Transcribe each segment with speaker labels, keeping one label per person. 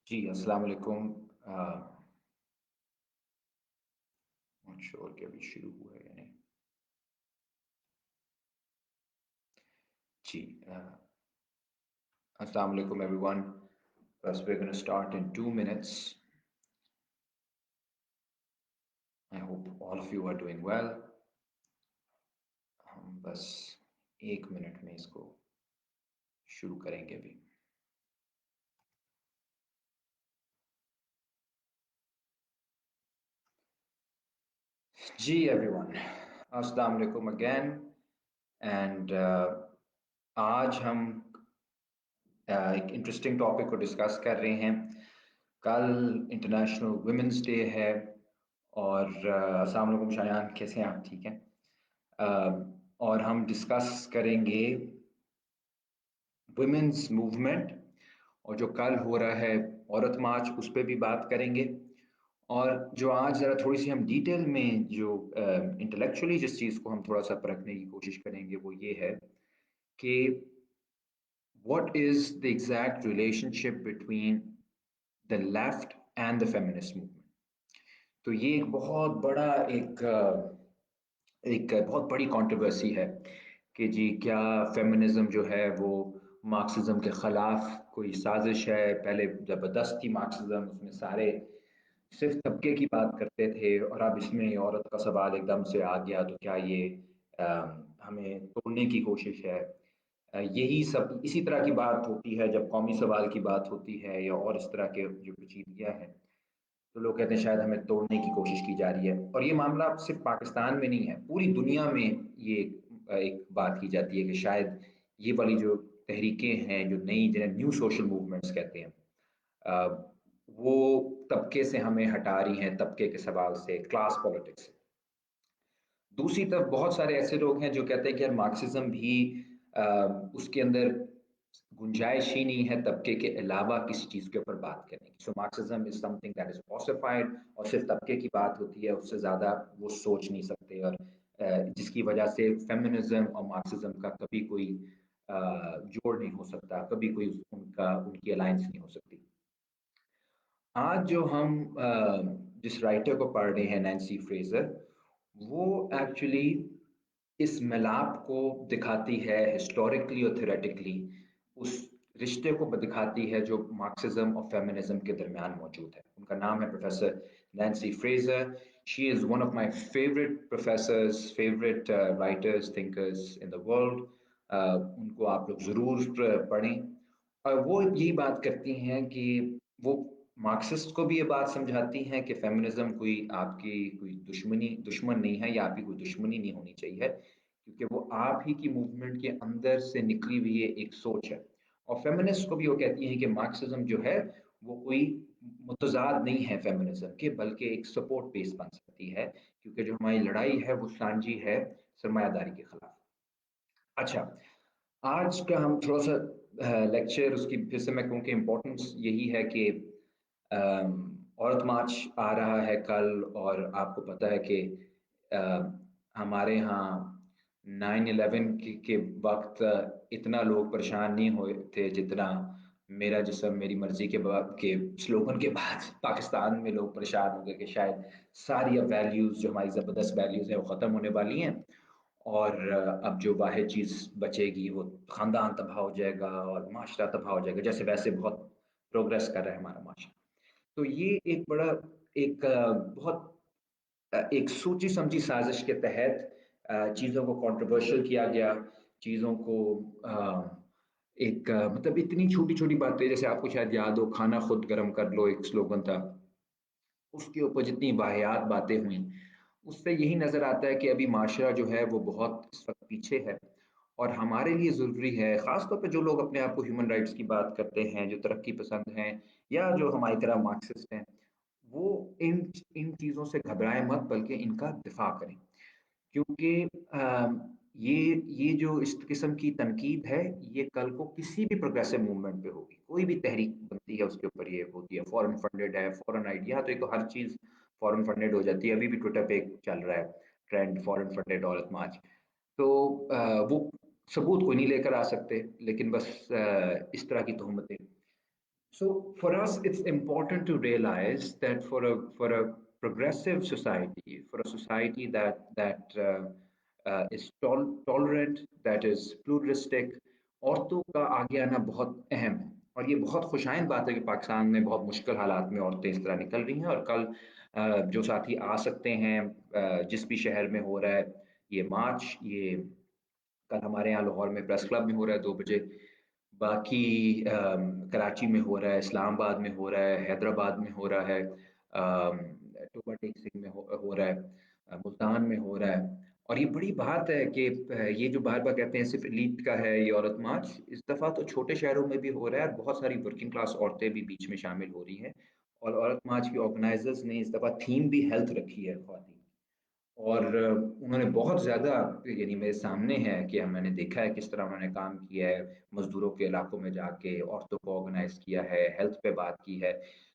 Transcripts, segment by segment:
Speaker 1: जी, अस्सलाम वालेकुम। Not sure कि अभी शुरू हुआ है या नहीं। जी, अस्सलाम वालेकुम everyone. First, we're going to start in 2 minutes. I hope all of you are doing well. हम बस 1 मिनट में इसको शुरू करेंगे अभी। जी everyone, अस्सलाम वालेकुम again. And आज हम एक इंटरेस्टिंग टॉपिक को डिस्कस कर रहे हैं। कल इंटरनेशनल वुमेंस डे है और अस्सलाम वालेकुम शायान, कैसे हैं आप? ठीक हैं। और हम डिस्कस करेंगे वुमेन्स मूवमेंट, और जो कल हो रहा है औरत मार्च, उस पर भी बात करेंगे। और जो आज ज़रा थोड़ी सी हम डिटेल में जो इंटेलेक्चुअली जिस चीज़ को हम थोड़ा सा परखने की कोशिश करेंगे वो ये है कि what is the exact relationship between the left and the feminist movement। तो ये एक बहुत बड़ा एक बहुत बड़ी कंट्रोवर्सी है कि जी क्या फेमिनिज्म जो है वो मार्क्सिज्म के खिलाफ कोई साजिश है। पहले जबरदस्ती मार्क्सिज्म, उसमें सारे सिर्फ तबके की बात करते थे, और अब इसमें औरत का सवाल एकदम से आ गया, तो क्या ये अ, हमें तोड़ने की कोशिश है? यही सब इसी तरह की बात होती है जब कौमी सवाल की बात होती है या और इस तरह के जो पेचीदगियां हैं, तो लोग कहते हैं शायद हमें तोड़ने की कोशिश की जा रही है। और ये मामला सिर्फ पाकिस्तान में नहीं है, पूरी दुनिया में ये एक बात की जाती है कि शायद ये वाली जो तहरीकें हैं, जो नई जिन्हें न्यू सोशल मूवमेंट्स कहते हैं, अ, वो तबके से हमें हटा रही हैं, तबके के सवाल से, क्लास पॉलिटिक्स से। दूसरी तरफ बहुत सारे ऐसे लोग हैं जो कहते हैं कि यार मार्क्सिज्म भी अ, उसके अंदर गुंजाइश ही नहीं है तबके के अलावा किसी चीज के ऊपर बात करने की। So Marxism is something that is ossified, और सिर्फ तबके की बात होती है, उससे ज्यादा वो सोच नहीं सकते। और जिसकी वजह से फेमिनिज्म और मार्क्सिज्म का कभी कोई जोड़ नहीं हो सकता, कभी कोई उनका उनकी अलायंस नहीं हो सकती। आज जो हम जिस राइटर को पढ़ रहे हैं, नैन्सी फ्रेजर, वो एक्चुअली इस मिलाप को दिखाती है हिस्टोरिकली और थ्योरेटिकली, उस रिश्ते को दिखाती है जो मार्क्सिज्म और फेमिनिज्म के दरमियान मौजूद है। उनका नाम है professor Nancy Fraser. She is one of my favourite professors, favourite writers, thinkers in the world. उनको आप लोग ज़रूर पढ़ें। और वो यही बात करती हैं कि वो मार्क्सिस्ट को भी ये बात समझाती हैं कि फेमिनिज्म कोई आपकी कोई दुश्मन नहीं है, या आपकी कोई दुश्मनी नहीं होनी चाहिए, क्योंकि वो आप ही की मूवमेंट के अंदर से निकली हुई एक सोच है। और फेमिनिस्ट को भी वो कहती हैं कि मार्क्सिज्म जो है वो कोई मुतजाद नहीं है फेमिनिज्म के, बल्कि एक सपोर्ट बेस बन सकती है, क्योंकि जो हमारी लड़ाई है वो सांझी है सरमायादारी के खिलाफ। अच्छा, आज का हम थोड़ा सा लेक्चर, उसकी फिर से मैं कहूँ कि इम्पोर्टेंस यही है कि औरत मार्च आ रहा है कल, और आपको पता है कि अ, हमारे यहाँ 9/11 के वक्त इतना लोग परेशान नहीं हुए थे जितना मेरा जिस्म मेरी मर्जी के स्लोगन के बाद पाकिस्तान में लोग परेशान हो गए कि शायद सारी अब वैल्यूज, जो हमारी ज़बरदस्त वैल्यूज हैं, वो ख़त्म होने वाली हैं, और अब जो वाहिद चीज़ बचेगी वो ख़ानदान तबाह हो जाएगा और माशरा तबाह हो जाएगा, जैसे वैसे बहुत प्रोग्रेस कर रहा है हमारा माशरा। तो ये एक बड़ा एक बहुत एक सोची समझी साजिश के तहत चीज़ों को कंट्रोवर्शियल किया गया। चीज़ों को मतलब इतनी छोटी छोटी बातें, जैसे आपको शायद याद हो, खाना खुद गर्म कर लो एक स्लोगन था, उसके ऊपर जितनी वाहियात बातें हुई, उससे यही नज़र आता है कि अभी माशरा जो है वो बहुत इस वक्त पीछे है। और हमारे लिए ज़रूरी है, ख़ासतौर पे जो लोग अपने आप को ह्यूमन राइट्स की बात करते हैं, जो तरक्की पसंद हैं, या जो हमारी तरह मार्क्सिस्ट हैं, वो इन इन चीज़ों से घबराएं मत, बल्कि इनका दिफा करें। क्योंकि ये जो इस किस्म की तनकीद है, ये कल को किसी भी प्रोग्रेसिव मूवमेंट पे होगी, कोई भी तहरीक बनती है उसके ऊपर ये होती है। फॉरेन फंडेड है, फॉरेन आइडिया, तो एक तो हर चीज़ फॉरेन फंडेड हो जाती है। अभी भी ट्विटर पे एक चल रहा है ट्रेंड, फॉरेन फंडेड औरत मार्च। तो वो सबूत कोई नहीं लेकर आ सकते, लेकिन बस इस तरह की तोहमतें। So for us, it's important to realize that for a progressive society, for a society that is tolerant, that is pluralistic, औरतों का आगे आना बहुत अहम है। और ये बहुत खुशाइन बात है कि पाकिस्तान में बहुत मुश्किल हालात में औरतें इस तरह निकल रही हैं। और कल जो साथी आ सकते हैं, जिस भी शहर में हो रहा है ये मार्च, ये कल हमारे यहाँ लाहौर में प्रेस क्लब में हो रहा है 2 बजे, बाकी कराची में हो रहा है, इस्लामाबाद में हो रहा है, हैदराबाद में हो रहा है, टोबा टेक सिंह में हो रहा है, मुल्तान में हो रहा है। और ये बड़ी बात है कि ये जो बार बार कहते हैं सिर्फ एलीट का है ये औरत मार्च, इस दफ़ा तो छोटे शहरों में भी हो रहा है और बहुत सारी वर्किंग क्लास औरतें भी बीच में शामिल हो रही हैं। और औरत मार्च के ऑर्गेनाइजर्स ने इस दफ़ा थीम भी हेल्थ रखी है, ख्वातीन। और उन्होंने बहुत ज़्यादा, यानी मेरे सामने है कि मैंने देखा है किस तरह उन्होंने काम किया है, मज़दूरों के इलाकों में जाके औरतों को ऑर्गेनाइज़ किया है, हेल्थ पे बात की है।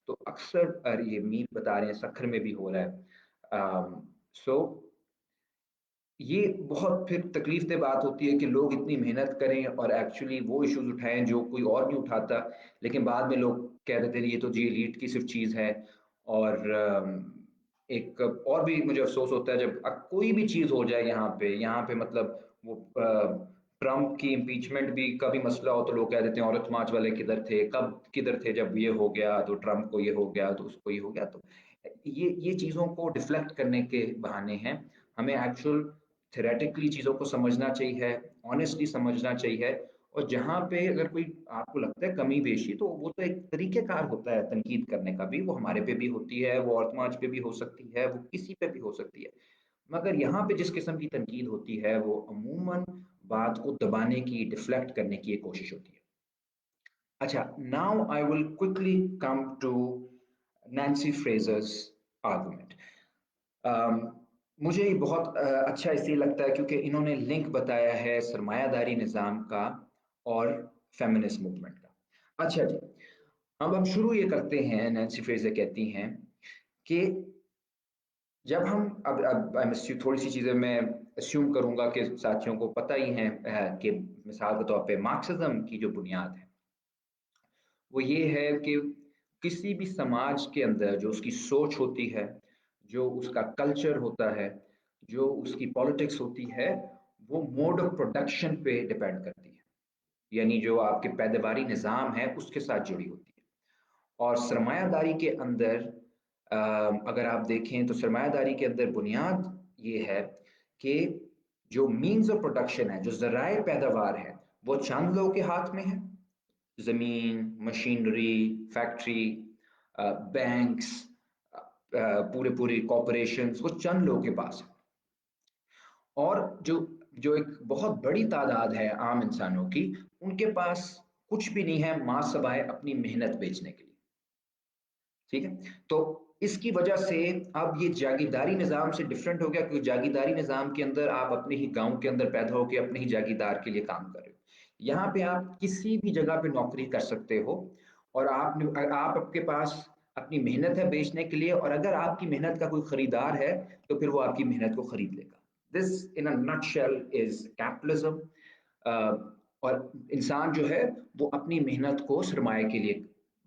Speaker 1: तो अक्सर ये मीर बता रहे हैं सखर में भी हो रहा है। सो ये बहुत फिर तकलीफ दह बात होती है कि लोग इतनी मेहनत करें और एक्चुअली वो इश्यूज उठाएं जो कोई और नहीं उठाता, लेकिन बाद में लोग कह देते हैं ये तो जी एलीट की सिर्फ चीज़ है। और एक और भी मुझे अफसोस होता है जब कोई भी चीज़ हो जाए यहाँ पे मतलब वो ट्रम्प की इम्पीचमेंट भी का भी मसला हो तो लोग कह देते हैं औरत मार्च वाले किधर थे, कब किधर थे जब ये हो गया, तो ट्रम्प को ये हो गया तो उसको ये हो गया। तो ये चीज़ों को डिफ्लेक्ट करने के बहाने हैं। हमें एक्चुअल थेरेटिकली चीज़ों को समझना चाहिए, ऑनेस्टली समझना चाहिए। और जहाँ पे अगर कोई आपको लगता है कमी बेशी, तो वो तो एक तरीक़ेकार होता है तनकीद करने का भी, वो हमारे पे भी होती है, वो औरत मार्च पे भी हो सकती है, वो किसी पे भी हो सकती है। मगर यहाँ पे जिस किस्म की तनकीद होती है वो अमूमन बात को दबाने की, डिफ्लेक्ट करने की एक कोशिश होती है। अच्छा, now I will quickly come to Nancy Fraser's argument. मुझे ये बहुत अच्छा इसलिए लगता है क्योंकि इन्होंने लिंक बताया है सरमायादारी निज़ाम का और फेमिनिस्ट मूवमेंट का। अच्छा जी, अब हम शुरू ये करते हैं, नैन्सी फ्रेजर कहती हैं कि जब हम अब थोड़ी सी चीज़ें मैं अस्यूम करूंगा कि साथियों को पता ही है कि मिसाल के तौर पे मार्क्सिज्म की जो बुनियाद है वो ये है कि किसी भी समाज के अंदर जो उसकी सोच होती है, जो उसका कल्चर होता है, जो उसकी पॉलिटिक्स होती है, वो मोड ऑफ प्रोडक्शन पे डिपेंड करती है। यानी जो आपके पैदावारी निज़ाम है उसके साथ जुड़ी होती है। और सरमायादारी के अंदर अगर आप देखें तो सरमायादारी के अंदर बुनियाद ये है कि जो मीन्स ऑफ प्रोडक्शन है, जो ज़राए पैदावार है, वो चंद लोगों के हाथ में है। ज़मीन, मशीनरी, फैक्ट्री, बैंक्स, पूरे पूरे कॉरपोरेशंस, वो चंद लोगों के पास है। और जो जो एक बहुत बड़ी तादाद है आम इंसानों की, उनके पास कुछ भी नहीं है माँ सवाए अपनी मेहनत बेचने के लिए। ठीक है, तो इसकी वजह से अब ये जागीरदारी निज़ाम से डिफरेंट हो गया, क्योंकि जागीरदारी निज़ाम के अंदर आप अपने ही गांव के अंदर पैदा होकर अपने ही जागीरदार के लिए काम कर रहे हो। यहाँ पे आप किसी भी जगह पे नौकरी कर सकते हो और आप आपके पास अपनी मेहनत है बेचने के लिए, और अगर आपकी मेहनत का कोई खरीदार है तो फिर वो आपकी मेहनत को खरीद लेगा। This in a nutshell is capitalism. और इंसान जो है वो अपनी मेहनत को सरमाए के लिए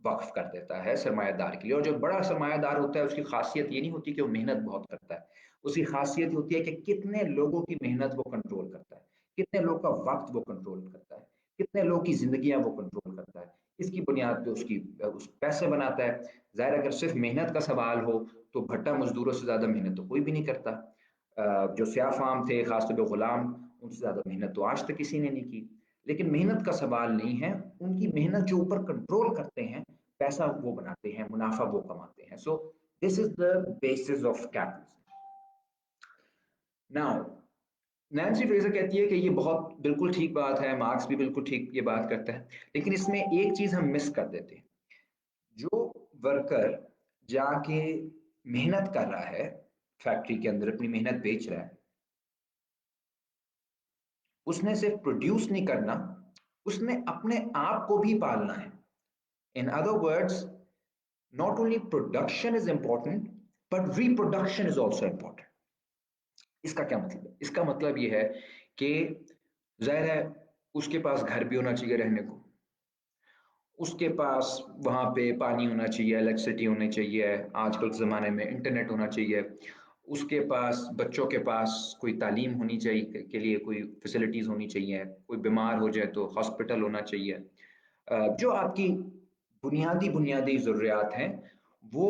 Speaker 1: वक्फ कर देता है, सरमायादार के लिए। और जो बड़ा सरमायादार होता है उसकी खासियत ये नहीं होती कि वो मेहनत बहुत करता है, उसकी खासियत होती है कि कितने लोगों की मेहनत वो कंट्रोल करता है, कितने लोग का वक्त वो कंट्रोल करता है, कितने लोग की जिंदगियां वो कंट्रोल करता है। इसकी बुनियाद पे उसकी उस पैसे बनाता है। जाहिर अगर सिर्फ मेहनत का सवाल हो तो भट्टा मजदूरों से ज्यादा मेहनत तो कोई भी नहीं करता। जो स्याह फार्म थे, खासतौर पर गुलाम, उनसे ज्यादा मेहनत तो आज तक किसी ने नहीं की। लेकिन मेहनत का सवाल नहीं है, उनकी मेहनत जो ऊपर कंट्रोल करते हैं, पैसा वो बनाते हैं, मुनाफा वो कमाते हैं। So this is the basis of capitalism. Now Nancy Fraser कहती है कि ये बहुत बिल्कुल ठीक बात है, मार्क्स भी बिल्कुल ठीक ये बात करता है, लेकिन इसमें एक चीज हम मिस कर देते हैं। जो वर्कर जाके मेहनत कर रहा है, फैक्ट्री के अंदर अपनी मेहनत बेच रहा है, उसने सिर्फ प्रोड्यूस नहीं करना, उसने अपने आप को भी पालना है। In other words, not only production is important but reproduction is also important। इसका क्या मतलब है? इसका मतलब ये है कि जाहिर है उसके पास घर भी होना चाहिए रहने को, اس کے پاس وہاں پہ پانی ہونا چاہیے، الیکٹریسٹی ہونی چاہیے، آج کل کے زمانے میں انٹرنیٹ ہونا چاہیے، اس کے پاس بچوں کے پاس کوئی تعلیم ہونی چاہیے کے لیے کوئی فیسلٹیز ہونی چاہیے، کوئی بیمار ہو جائے تو ہاسپٹل ہونا چاہیے، جو آپ کی بنیادی بنیادی ضروریات ہیں وہ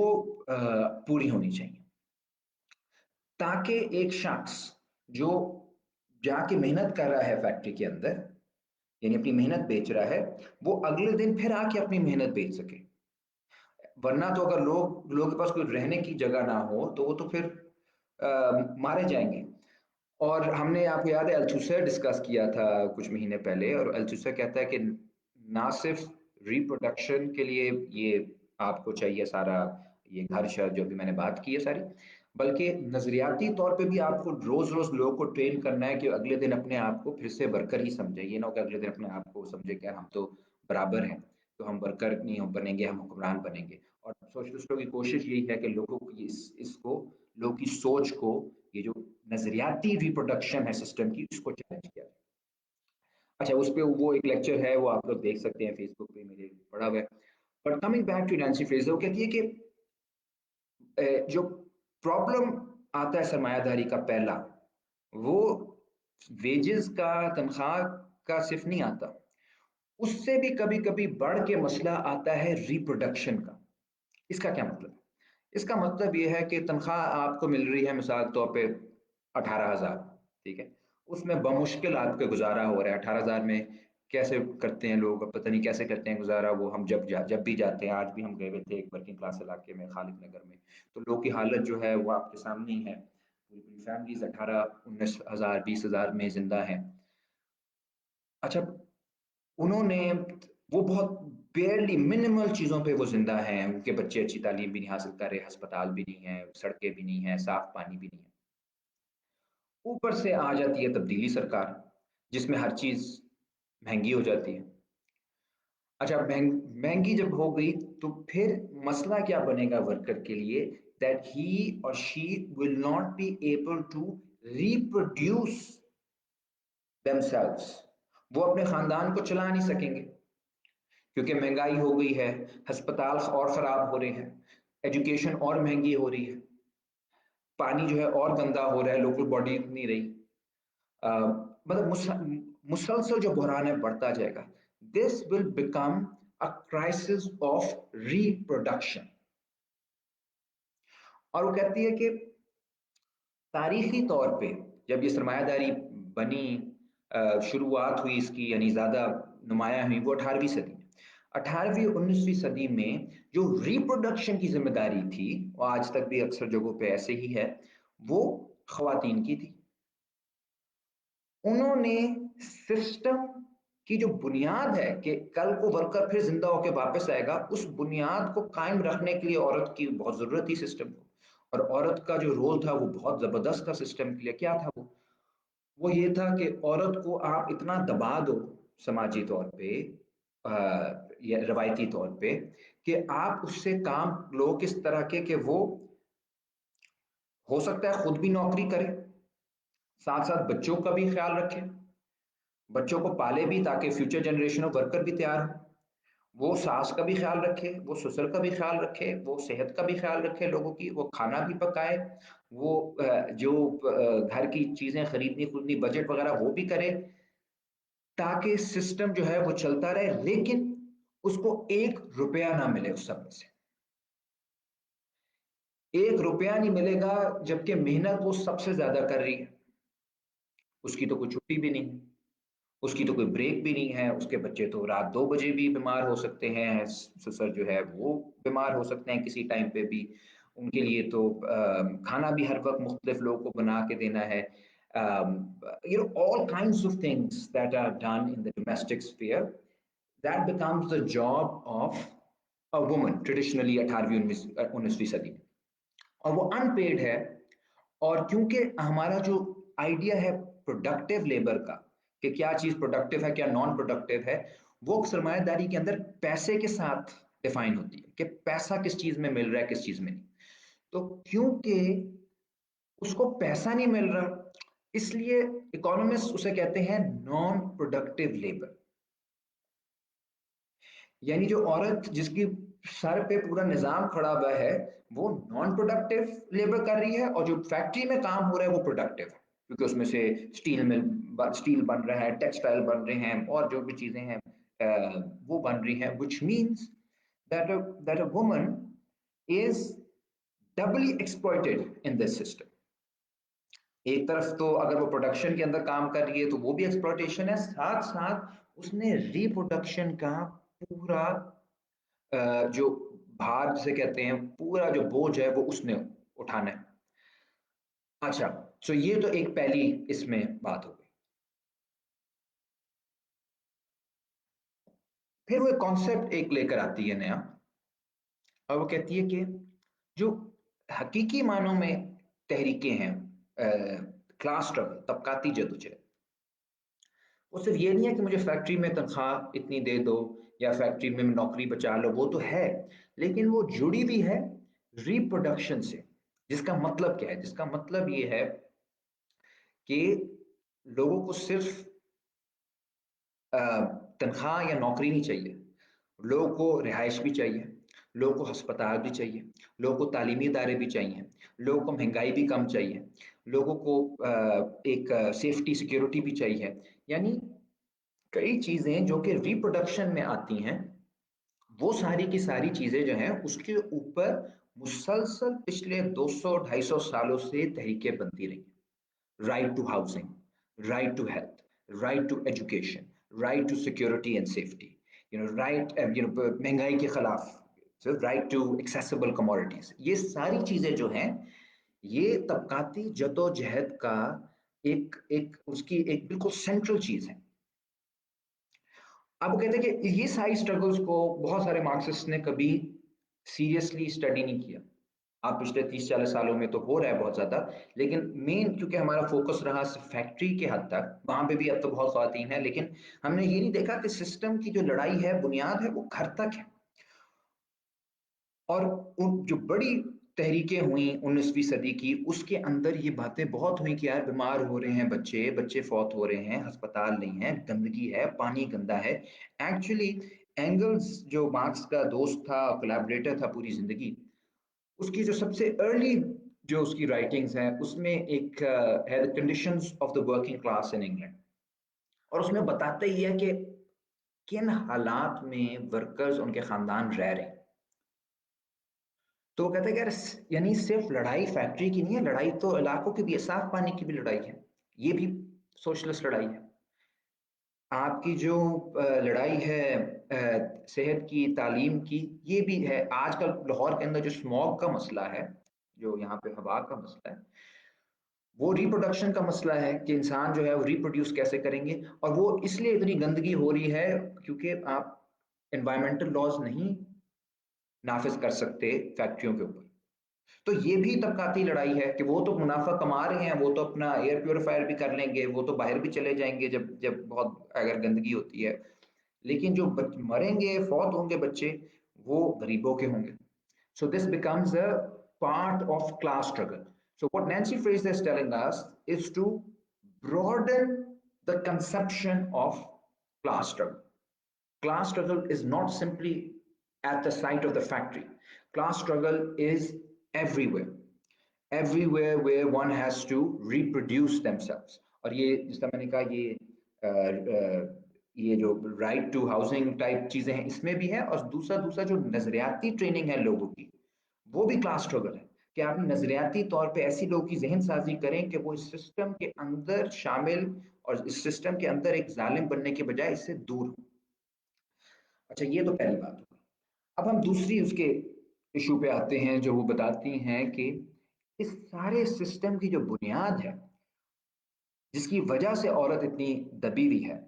Speaker 1: پوری ہونی چاہیے، تاکہ ایک شخص جو جا کے محنت کر رہا ہے فیکٹری کے اندر، یعنی اپنی محنت بیچ رہا ہے، وہ اگلے دن پھر آ کے اپنی محنت بیچ سکے۔ ورنہ تو اگر لوگوں کے پاس کوئی رہنے کی جگہ نہ ہو تو وہ تو پھر مارے جائیں گے۔ اور ہم نے، آپ کو یاد ہے، التھوسر ڈسکس کیا تھا کچھ مہینے پہلے، اور التھوسر کہتا ہے کہ نہ صرف ریپروڈکشن کے لیے یہ آپ کو چاہیے سارا یہ گھر شہر جو بھی میں نے بات کی ہے ساری، بلکہ نظریاتی طور پہ بھی آپ کو روز روز لوگوں کو ٹرین کرنا ہے کہ اگلے دن اپنے آپ کو پھر سے ورکر ہی سمجھے، یہ نہ ہو کہ اگلے دن اپنے آپ کو سمجھے کہ ہم تو برابر ہیں، تو ہم ورکر نہیں ہم بنیں گے، ہم حکمران بنیں گے۔ اور سوشلسٹوں کی کوشش یہی ہے کہ لوگوں کو اس کو، لوگوں کی سوچ کو، یہ جو نظریاتی ریپروڈکشن ہے سسٹم کی، اس کو چیلنج کیا جائے۔ اچھا، اس پہ وہ ایک لیکچر ہے، وہ آپ لوگ دیکھ سکتے ہیں فیس بک پہ، میرے پڑا ہوا ہے۔ But coming back to Nancy Fraser, وہ کہتی ہے کہ جو پرابلم آتا ہے سرمایہ داری کا پہلا، وہ ویجز کا، تنخواہ کا صرف نہیں آتا، اس سے بھی کبھی کبھی بڑھ کے مسئلہ آتا ہے ریپروڈکشن کا۔ اس کا کیا مطلب ہے؟ اس کا مطلب یہ ہے کہ تنخواہ آپ کو مل رہی ہے مثال طور پہ 18,000، ٹھیک ہے، اس میں بمشکل آپ کا گزارا ہو رہا ہے۔ 18,000 میں کیسے کرتے ہیں لوگ، پتہ نہیں کیسے کرتے ہیں گزارا، وہ ہم جب بھی جاتے ہیں، آج بھی ہم گئے ہوئے تھے ایک ورکنگ کلاس علاقے میں خالد نگر میں، تو لوگ کی حالت جو ہے وہ آپ کے سامنے ہی ہے، پوری پوری فیملیز 18-19,000 20,000 میں زندہ ہیں۔ اچھا، انہوں نے، وہ بہت بیئرلی منیمل چیزوں پہ وہ زندہ ہیں، ان کے بچے اچھی تعلیم بھی نہیں حاصل کر رہے، ہسپتال بھی نہیں ہے، سڑکیں بھی نہیں ہیں، صاف پانی بھی نہیں ہے۔ اوپر سے آ جاتی ہے تبدیلی سرکار، جس میں ہر چیز مہنگی ہو جاتی ہے۔ اچھا، مہنگی جب ہو گئی تو پھر مسئلہ کیا بنے گا ورکر کے لیے، that he or she will not be able to reproduce themselves، وہ اپنے خاندان کو چلا نہیں سکیں گے، کیونکہ مہنگائی ہو گئی ہے، ہسپتال اور خراب ہو رہے ہیں، ایجوکیشن اور مہنگی ہو رہی ہے، پانی جو ہے اور گندا ہو رہا ہے، لوکل باڈی نہیں رہی، مطلب مسلسل جو بحران ہے بڑھتا جائے گا۔ This will become a crisis of reproduction. اور وہ کہتی ہے کہ تاریخی طور پہ جب یہ سرمایہ داری بنی، شروعات ہوئی اس کی، یعنی زیادہ نمایاں ہوئی، وہ 18ویں صدی میں، 18ویں 19ویں صدی میں جو ریپروڈکشن کی ذمہ داری تھی، وہ آج تک بھی اکثر جگہوں پہ ایسے ہی ہے، وہ خواتین کی تھی۔ انہوں نے سسٹم کی جو بنیاد ہے کہ کل کو ورکر پھر زندہ ہو کے واپس آئے گا، اس بنیاد کو قائم رکھنے کے لیے عورت کی بہت ضرورت تھی سسٹم کو، اور عورت کا جو رول تھا وہ بہت زبردست تھا سسٹم کے لیے۔ کیا تھا وہ یہ تھا کہ عورت کو آپ اتنا دبا دو سماجی طور پہ یا روایتی طور پہ، کہ آپ اس سے کام لو کس طرح کے کہ وہ ہو سکتا ہے خود بھی نوکری کرے، ساتھ ساتھ بچوں کا بھی خیال رکھے، بچوں کو پالے بھی تاکہ فیوچر جنریشن آف ورکر بھی تیار ہو، وہ ساس کا بھی خیال رکھے، وہ سسر کا بھی خیال رکھے، وہ صحت کا بھی خیال رکھے لوگوں کی، وہ کھانا بھی پکائے، وہ جو گھر کی چیزیں خریدنی بجٹ وغیرہ وہ بھی کرے، تاکہ سسٹم جو ہے وہ چلتا رہے، لیکن اس کو 1 روپیہ نہ ملے اس سب میں سے۔ 1 روپیہ نہیں ملے گا جبکہ محنت وہ سب سے زیادہ کر رہی ہے، اس کی تو کوئی چھٹی بھی نہیں، اس کی تو کوئی بریک بھی نہیں ہے، اس کے بچے تو رات 2 بجے بھی بیمار ہو سکتے ہیں، سسر جو ہے وہ بیمار ہو سکتے ہیں کسی ٹائم پہ بھی، ان کے لیے تو کھانا بھی ہر وقت مختلف لوگوں کو بنا کے دینا ہے۔ All kinds of things that are done in the domestic sphere, that becomes the job of a woman traditionally 18ویں 19ویں صدی میں، اور وہ ان پیڈ ہے۔ اور کیونکہ ہمارا جو آئیڈیا ہے پروڈکٹیو لیبر کا، کہ کیا چیز پروڈکٹیو ہے کیا نان پروڈکٹیو ہے، وہ سرمایہ داری کے اندر پیسے کے ساتھ ڈیفائن ہوتی ہے کہ پیسہ کس چیز میں مل رہا ہے کس چیز میں نہیں۔ تو کیونکہ اس کو پیسہ نہیں مل رہا، اس لیے اکانومسٹ اسے کہتے ہیں نان پروڈکٹیو لیبر۔ यानी जो औरत जिसकी सर पे पूरा निजाम खड़ा हुआ है वो नॉन प्रोडक्टिव लेबर कर रही है, और जो फैक्ट्री में काम हो रहा है वो प्रोडक्टिव है, क्योंकि उसमें से स्टील बन रहा है, टेक्सटाइल बन रहे हैं, और जो भी चीजें हैं वो बन रही हैं, which means that a woman is doubly exploited in this system. एक तरफ तो अगर वो प्रोडक्शन के अंदर काम कर रही है तो वो भी एक्सप्लॉयटेशन है, साथ साथ उसने रिप्रोडक्शन का पूरा जो भार जिसे कहते हैं, पूरा जो बोझ है वो उसने उठाना है। अच्छा, तो ये तो एक पहली इसमें बात हो गई। फिर वो कॉन्सेप्ट एक लेकर आती है नया, और वो कहती है कि जो हकीकी मानों में तहरीकें हैं, क्लास स्ट्रगल, तबकाती जदोजहद, वो सिर्फ ये नहीं है कि मुझे फैक्ट्री में तनख्वाह इतनी दे दो या फैक्ट्री में नौकरी बचा लो, वो तो है, लेकिन वो जुड़ी भी है रिप्रोडक्शन से। जिसका मतलब क्या है? जिसका मतलब ये है कि लोगों को सिर्फ तनख्वाह या नौकरी नहीं चाहिए, लोगों को रिहाइश भी चाहिए, लोगों को हस्पताल भी चाहिए, लोगों को तालीमी इदारे भी चाहिए, लोगों को महंगाई भी कम चाहिए, लोगों को एक सेफ्टी सिक्योरिटी भी चाहिए। यानी कई चीजें जो कि रिप्रोडक्शन में आती हैं, वो सारी की सारी चीजें जो हैं उसके ऊपर मुसलसल पिछले 200-250 सालों से तहरीकें बनती रही। Right to housing, right to health, right to education, right to security and safety, right, महंगाई के खिलाफ राइट टू एक्सेसिबल कमोडिटीज। ये सारी चीजें जो हैं ये तबकाती जदोजहद का एक एक उसकी एक बिल्कुल सेंट्रल चीज है। अब वो कहते हैं कि ये सारी स्ट्रगल्स को बहुत सारे मार्क्सिस्ट ने कभी सीरियसली स्टडी नहीं किया। आप पिछले 30-40 सालों में तो हो रहा है बहुत ज्यादा, लेकिन मेन क्योंकि हमारा फोकस रहा फैक्ट्री के हद तक, वहां पे भी अब तो बहुत खवातीन है, लेकिन हमने ये नहीं देखा कि सिस्टम की जो लड़ाई है, बुनियाद है, वो घर तक है। और उन जो बड़ी तहरीकें हुई 19वीं सदी की, उसके अंदर ये बातें बहुत हुई कि यार बीमार हो रहे हैं बच्चे, बच्चे फौत हो रहे हैं, अस्पताल नहीं है, गंदगी है, पानी गंदा है। एक्चुअली एंगल्स जो मार्क्स का दोस्त था, कोलैबोरेटर था पूरी जिंदगी, उसकी जो सबसे अर्ली जो उसकी राइटिंग्स हैं उसमें एक है the conditions of the working class in England, और उसमें बताते ही है कि किन हालात में वर्कर्स उनके खानदान रह रहे हैं। तो वो कहते हैं कि यार यानी सिर्फ लड़ाई फैक्ट्री की नहीं है, लड़ाई तो इलाकों की भी है, साफ पानी की भी लड़ाई है, ये भी सोशलिस्ट लड़ाई है। आपकी जो लड़ाई है सेहत की, तालीम की, ये भी है। आजकल लाहौर के अंदर जो स्मॉग का मसला है, जो यहाँ पे हवा का मसला है, वो रिप्रोडक्शन का मसला है कि इंसान जो है वो रिप्रोड्यूस कैसे करेंगे, और वो इसलिए इतनी गंदगी हो रही है क्योंकि आप एनवायरमेंटल लॉज नहीं नाफिज कर सकते फैक्ट्रियों के ऊपर। तो ये भी तबकाती लड़ाई है कि वो तो मुनाफा कमा रहे हैं, वो तो अपना एयर प्योरीफायर भी कर लेंगे, वो तो बाहर भी चले जाएंगे जब जब बहुत अगर गंदगी होती है, लेकिन जो मरेंगे, फौत होंगे बच्चे, वो गरीबों के होंगे। So this becomes a part of class struggle. So what Nancy Fraser is telling us is to broaden the conception of class struggle. Class struggle is not simply at the site of the factory. Class struggle is everywhere. Everywhere where one has to reproduce themselves. और ये जिसका मैंने कहा ये जो right to housing type चीजें हैं इसमें भी है, और दूसरा दूसरा जो नजरियाती ट्रेनिंग है लोगों की, वो भी क्लास स्ट्रगल है कि आप नजरियाती तौर पे ऐसी लोगों की जहन साजी करें कि वो इस सिस्टम के अंदर शामिल और इस सिस्टम के अंदर एक जालिम बनने के बजाय इससे दूर हो। अच्छा, ये तो पहली बात हो गई। अब हम दूसरी उसके इशू पे आते हैं, जो वो बताती हैं कि इस सारे सिस्टम की जो बुनियाद है, जिसकी वजह से औरत इतनी दबी हुई है,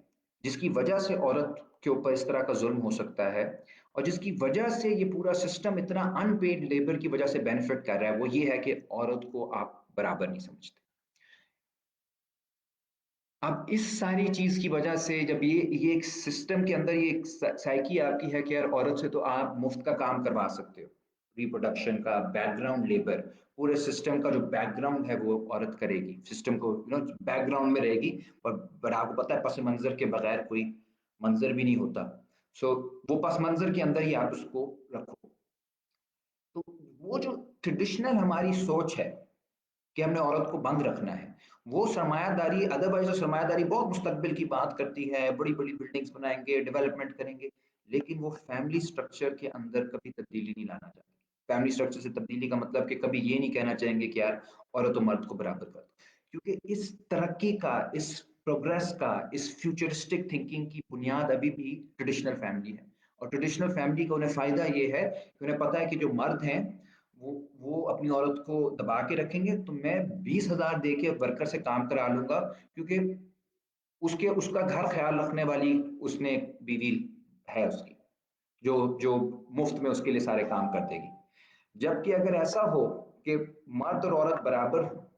Speaker 1: जिसकी वजह से औरत के ऊपर इस तरह का जुल्म हो सकता है, और जिसकी वजह से ये पूरा सिस्टम इतना अनपेड लेबर की वजह से बेनिफिट कर रहा है, वो ये है कि औरत को आप बराबर नहीं समझते। अब इस सारी चीज की वजह से जब ये एक सिस्टम के अंदर ये एक साइकी आपकी है कि यार औरत से तो आप मुफ्त का काम करवा सकते हो, रिप्रोडक्शन का बैकग्राउंड लेबर, पूरे सिस्टम का जो बैकग्राउंड है वो औरत करेगी, सिस्टम को बैकग्राउंड में रहेगी, और आपको पता है पस मंजर के बगैर कोई मंजर भी नहीं होता। सो वो पस मंजर के अंदर ही आप उसको रखो। तो वो जो ट्रेडिशनल हमारी सोच है कि हमने औरत को बंद रखना है, वो सरमायादारी, अदरवाइज तो सरमायादारी बहुत मुस्तकबिल की बात करती है, बड़ी बड़ी बिल्डिंग्स बनाएंगे, डेवलपमेंट करेंगे, लेकिन वो फैमिली स्ट्रक्चर के अंदर कभी तब्दीली नहीं लाना चाहते। फैमिली स्ट्रक्चर से तब्दीली का मतलब कि कभी ये नहीं कहना चाहेंगे कि यार औरत और मर्द को बराबर कर दो, क्योंकि इस तरक्की का, इस प्रोग्रेस का, इस फ्यूचरिस्टिक थिंकिंग की बुनियाद अभी भी ट्रेडिशनल फैमिली है। और ट्रेडिशनल फैमिली का उन्हें फायदा ये है कि उन्हें पता है कि जो मर्द हैं वो अपनी औरत को दबा के रखेंगे, तो मैं 20,000 दे के वर्कर से काम करा लूंगा, क्योंकि उसके उसका घर ख्याल रखने वाली उसने बीवी है उसकी, जो जो मुफ्त में उसके लिए सारे काम कर देगी। जबकि अगर ऐसा हो कि मर्द और औरत बराबर हो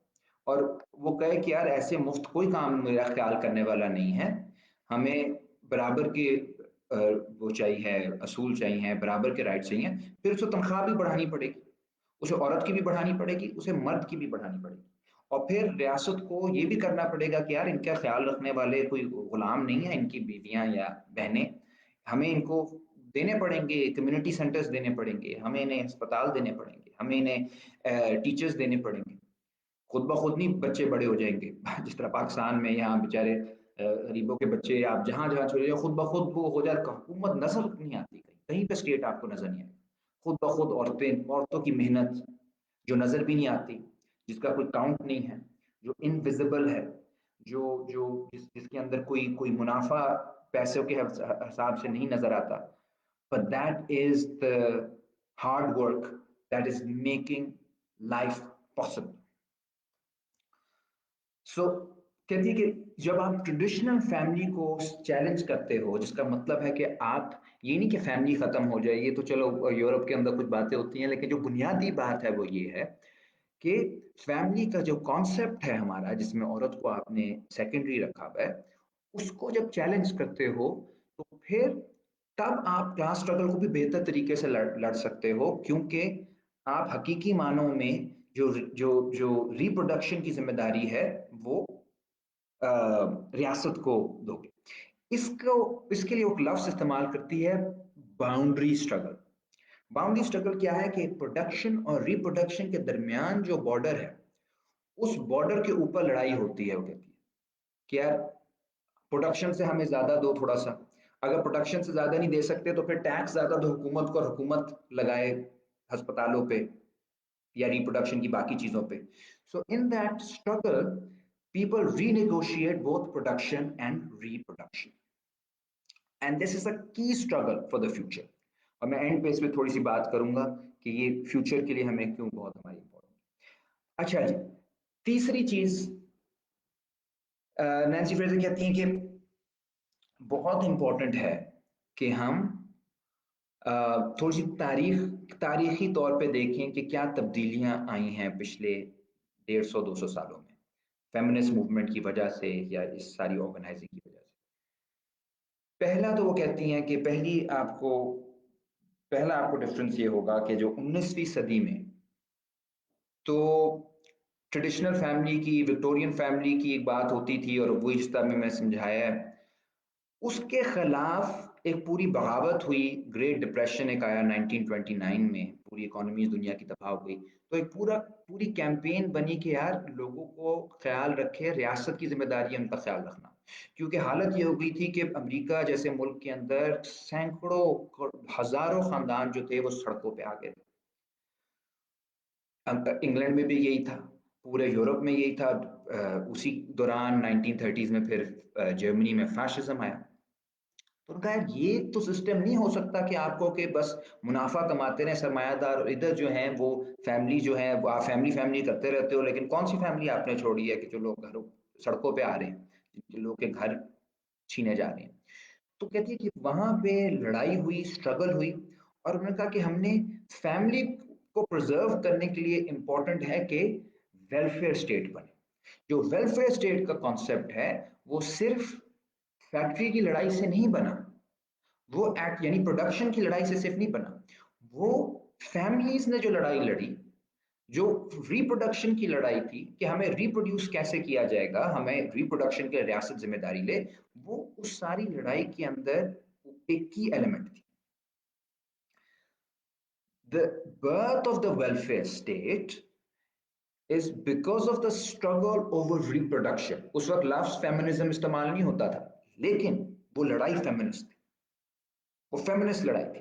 Speaker 1: और वो कहे कि यार ऐसे मुफ्त कोई काम मेरा ख्याल करने वाला नहीं है, हमें बराबर के वो चाहिए है, असूल चाहिए, बराबर के राइट चाहिए, फिर उसे तनख्वाह भी बढ़ानी पड़ेगी, उसे औरत की भी बढ़ानी पड़ेगी, उसे मर्द की भी बढ़ानी पड़ेगी। और फिर रियासत को ये भी करना पड़ेगा कि यार इनका ख्याल रखने वाले कोई गुलाम नहीं है, इनकी बीवियां या बहनें, हमें इनको देने पड़ेंगे, कम्युनिटी सेंटर्स देने पड़ेंगे, हमें इन्हें अस्पताल देने पड़ेंगे, हमें इन्हें टीचर्स देने पड़ेंगे। खुद ब खुद नहीं बच्चे बड़े हो जाएंगे जिस तरह पाकिस्तान में यहाँ बेचारे गरीबों के बच्चे आप जहां जहां चले जाओ खुद ब खुद वो हो जाए, हुकूमत नजर नहीं आती, कहीं कहीं पे स्टेट आपको नजर नहीं आएगा। खुद ब खुद औरतों की मेहनत जो नजर भी नहीं आती, जिसका कोई काउंट नहीं है, जो इनविजिबल है, जो जो जिसके अंदर कोई कोई मुनाफा पैसों के हिसाब से नहीं नजर आता, but that is the hard work that is making life possible. सो कहती है कि जब आप ट्रेडिशनल फैमिली को चैलेंज करते हो, जिसका मतलब है कि आप, ये नहीं कि फैमिली खत्म हो जाए, ये तो चलो यूरोप के अंदर कुछ बातें होती हैं, लेकिन जो बुनियादी बात है वो ये है कि फैमिली का जो कॉन्सेप्ट है हमारा, जिसमें औरत को आपने सेकेंडरी रखा हुआ है, उसको जब चैलेंज करते हो, तो फिर तब आप क्लास स्ट्रगल को भी बेहतर तरीके से लड़ सकते हो, क्योंकि आप हकीकी मानों में जो जो जो रिप्रोडक्शन की जिम्मेदारी है वो रियासत को दोगे। इसको इसके लिए वो लफ्ज इस्तेमाल करती है, बाउंड्री स्ट्रगल। बाउंड्री स्ट्रगल क्या है कि प्रोडक्शन और रिप्रोडक्शन के दरमियान जो बॉर्डर है, उस बॉर्डर के ऊपर लड़ाई होती है। वो कहती है कि यार प्रोडक्शन से हमें ज्यादा दो थोड़ा सा, अगर प्रोडक्शन से ज्यादा नहीं दे सकते तो फिर टैक्स ज्यादा दो हुकूमत को, और हुकूमत लगाए अस्पतालों पे या रिप्रोडक्शन की बाकी चीजों पे। So in that struggle people renegotiate both production and reproduction, and this is a key struggle for the future. और मैं एंड पे इस पे थोड़ी सी बात करूंगा कि ये फ्यूचर के लिए हमें क्यों बहुत हमारी इंपॉर्टेंट। अच्छा जी, तीसरी चीज नैन्सी फ्रेजर कहती हैं कि बहुत इंपॉर्टेंट है कि हम थोड़ी सी तारीखी तौर पे देखें कि क्या तब्दीलियां आई हैं पिछले 150-200 सालों में, फेमिनिस्ट मूवमेंट की वजह से या इस सारी ऑर्गेनाइजिंग की वजह से। पहला तो वो कहती हैं कि पहला आपको डिफरेंस ये होगा कि जो 19वीं सदी में, तो ट्रेडिशनल फैमिली की, विक्टोरियन फैमिली की एक बात होती थी, और वो जिस तरह में मैं समझाया है, उसके खिलाफ एक पूरी बगावत हुई। ग्रेट डिप्रेशन एक आया 1929 में, पूरी इकोनॉमी दुनिया की तबाह हो गई, तो एक पूरी कैंपेन बनी कि यार लोगों को ख्याल रखे, रियासत की जिम्मेदारी है उनका ख्याल रखना, क्योंकि हालत ये हो गई थी कि अमेरिका जैसे मुल्क के अंदर सैकड़ों हजारों खानदान जो थे वो सड़कों पे आ गए थे। इंग्लैंड में भी यही था, पूरे यूरोप में यही था। उसी दौरान 1930s में फिर जर्मनी में फैशिज्म आया। तो उनका यार ये तो सिस्टम नहीं हो सकता कि आपको के बस मुनाफा कमाते रहे सरमायादार, और इधर जो है वो फैमिली जो है वो आप फैमिली फैमिली करते रहते हो, लेकिन कौन सी फैमिली आपने छोड़ी है कि जो लोग घरों सड़कों पे आ रहे हैं, जिन लोग के घर छीने जा रहे हैं। तो कहती है कि वहां पे लड़ाई हुई, स्ट्रगल हुई, और उन्होंने कहा कि हमने फैमिली को प्रिजर्व करने के लिए इंपॉर्टेंट है कि वेलफेयर स्टेट बने। जो वेलफेयर स्टेट का कॉन्सेप्ट है वो सिर्फ फैक्ट्री की लड़ाई से नहीं बना, वो एक्ट यानी प्रोडक्शन की लड़ाई से सिर्फ नहीं बना, वो फैमिलीज ने जो लड़ाई लड़ी, जो रिप्रोडक्शन की लड़ाई थी कि हमें रिप्रोड्यूस कैसे किया जाएगा, हमें रिप्रोडक्शन की रियासत जिम्मेदारी ले, वो उस सारी लड़ाई के अंदर एक की एलिमेंट थी. The birth of the welfare state is because of the struggle over reproduction. उस वक्त लफ्ज फेमिनिज्म इस्तेमाल नहीं होता था, लेकिन वो लड़ाई फेमिनिस्ट थी, वो फेमिनिस्ट लड़ाई थी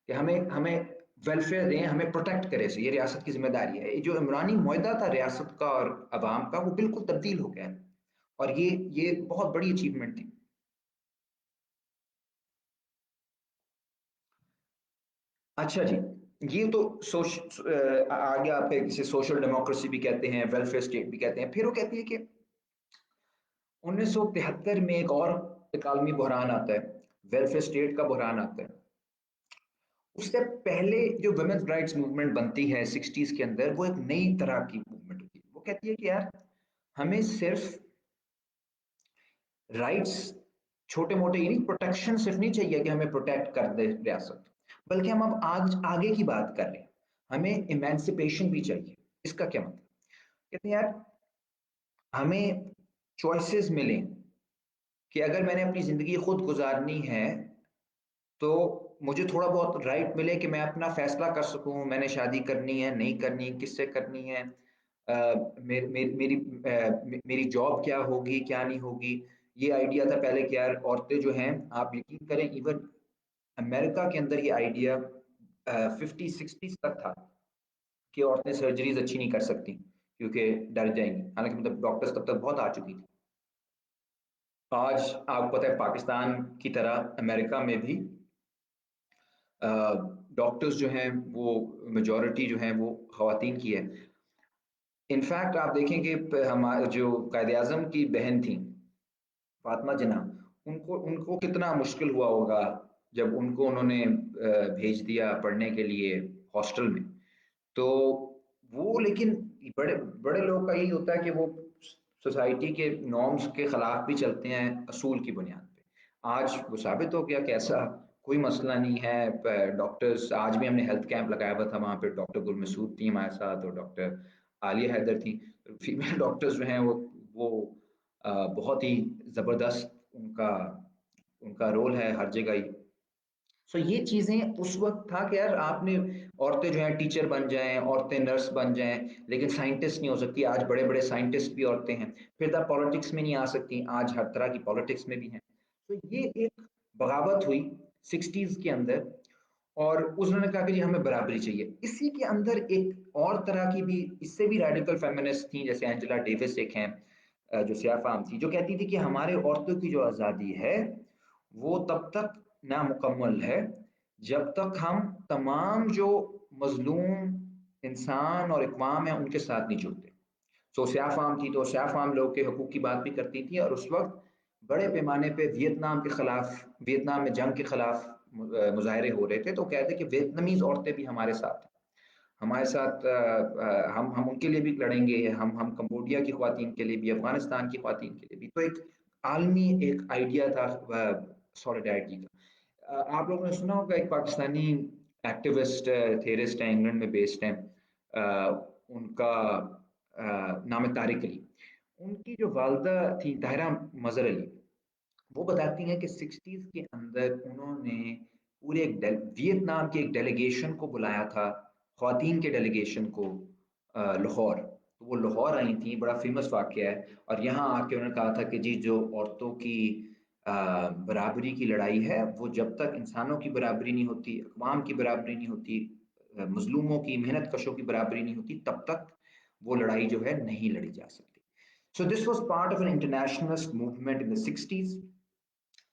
Speaker 1: कि हमें हमें वेलफेयर दें, हमें प्रोटेक्ट करें, से ये रियासत की जिम्मेदारी है. जो इमरानी मुआहदा था रियासत का और अवाम का, वो बिल्कुल तब्दील हो गया है, और ये बहुत बड़ी अचीवमेंट थी. अच्छा जी, ये तो आगे आप इसे सोशल डेमोक्रेसी भी कहते हैं, वेलफेयर स्टेट भी कहते हैं. फिर वो कहती है कि 1973 में एक और एक आलमी बहरान आता है, वेलफेयर स्टेट का बहरान आता है. उससे पहले जो वुमेन्स राइट्स मूवमेंट बनती है 60s के अंदर, वो एक नई तरह की मूवमेंट होती है. वो कहती है कि यार हमें सिर्फ राइट्स छोटे मोटे ही नहीं, प्रोटेक्शन सिर्फ नहीं चाहिए कि हमें प्रोटेक्ट कर दे रियासत, बल्कि हम अब आगे की बात कर रहे हैं, हमें इमेंसिपेशन भी चाहिए. इसका क्या मतलब? कहते हैं यार हमें चॉइसेस मिलें कि अगर मैंने अपनी जिंदगी खुद गुजारनी है तो मुझे थोड़ा बहुत राइट मिले कि मैं अपना फैसला कर सकूं, मैंने शादी करनी है नहीं करनी, किससे करनी है, मेरी जॉब क्या होगी क्या नहीं होगी. ये आइडिया था पहले कि यार औरतें जो हैं, आप यकीन करें इवन अमेरिका के अंदर ये आइडिया 50-60 तक था कि औरतें सर्जरीज अच्छी नहीं कर सकती क्योंकि डर जाएंगी. हालांकि मतलब डॉक्टर्स तब तक बहुत आ चुकी थी. आज आपको पता है पाकिस्तान की तरह अमेरिका में भी डॉक्टर्स जो हैं वो मेजॉरिटी जो हैं वो खवातीन की है. इनफैक्ट आप देखें कि हमारे जो कायदे आजम की बहन थी फातिमा जिन्ना, उनको उनको कितना मुश्किल हुआ होगा जब उनको उन्होंने भेज दिया पढ़ने के लिए हॉस्टल में. तो वो लेकिन बड़े बड़े लोग का यही होता है कि वो सोसाइटी के नॉर्म्स के खिलाफ भी चलते हैं असूल की बुनियाद पे. आज वो साबित हो गया कि ऐसा कोई मसला नहीं है. डॉक्टर्स, आज भी हमने हेल्थ कैंप लगाया हुआ था, वहाँ पे डॉक्टर गुल मसूद थी हमारे साथ और डॉक्टर आलिया हैदर थी. फीमेल डॉक्टर्स जो हैं वो बहुत ही ज़बरदस्त उनका उनका रोल है हर जगह ही. सो ये चीजें उस वक्त था कि यार आपने औरतें जो हैं टीचर बन जाएं, औरतें नर्स बन जाएं, लेकिन साइंटिस्ट नहीं हो सकती. आज बड़े बड़े साइंटिस्ट भी औरतें हैं. फिर आप पॉलिटिक्स में नहीं आ सकती, आज हर तरह की पॉलिटिक्स में भी हैं. तो ये एक बगावत हुई 60s के अंदर, और उन्होंने कहा कि जी हमें बराबरी चाहिए. इसी के अंदर एक और तरह की भी, इससे भी रेडिकल फेमिनिस्ट थी, जैसे एंजेला डेविस एक हैं जो सियाफाम थी, जो कहती थी कि हमारे औरतों की जो आज़ादी है वो तब तक नामुकम्मल है जब तक हम तमाम जो मजलूम इंसान और इकवाम है उनके साथ नहीं जुड़ते. सो स्याफाम थी तो स्याफाम लोग के हकूक की बात भी करती थी, और उस वक्त बड़े पैमाने पे वियतनाम के खिलाफ, वियतनाम में जंग के खिलाफ मुजाहरे हो रहे थे. तो कहते कि वियतनामीज औरतें भी हमारे साथ हैं, हमारे साथ हम उनके लिए भी लड़ेंगे, हम कंबोडिया की ख्वातीन के लिए भी, अफगानिस्तान की ख्वातीन के लिए भी. तो एक आलमी एक आइडिया था सॉलिडारिटी का. आप लोगों ने सुना होगा एक पाकिस्तानी एक्टिविस्ट थेरिस्ट हैं, इंग्लैंड में बेस्ड हैं, उनका नाम है तारिक अली. उनकी जो वालदा थी ताहिरा मजहर अली, वो बताती हैं कि 60s के अंदर उन्होंने पूरे वियतनाम के एक डेलीगेशन को बुलाया था, ख्वातीन के डेलीगेशन को, लाहौर. तो वो लाहौर आई थी, बड़ा फेमस वाकया है. और यहाँ आके उन्होंने कहा था कि जी जो औरतों की बराबरी की लड़ाई है, वो जब तक इंसानों की बराबरी नहीं होती, अक़वाम की बराबरी नहीं होती, मजलूमों की, मेहनत कशों की बराबरी नहीं होती, तब तक वो लड़ाई जो है नहीं लड़ी जा सकती. So this was part of an internationalist movement in the 60s,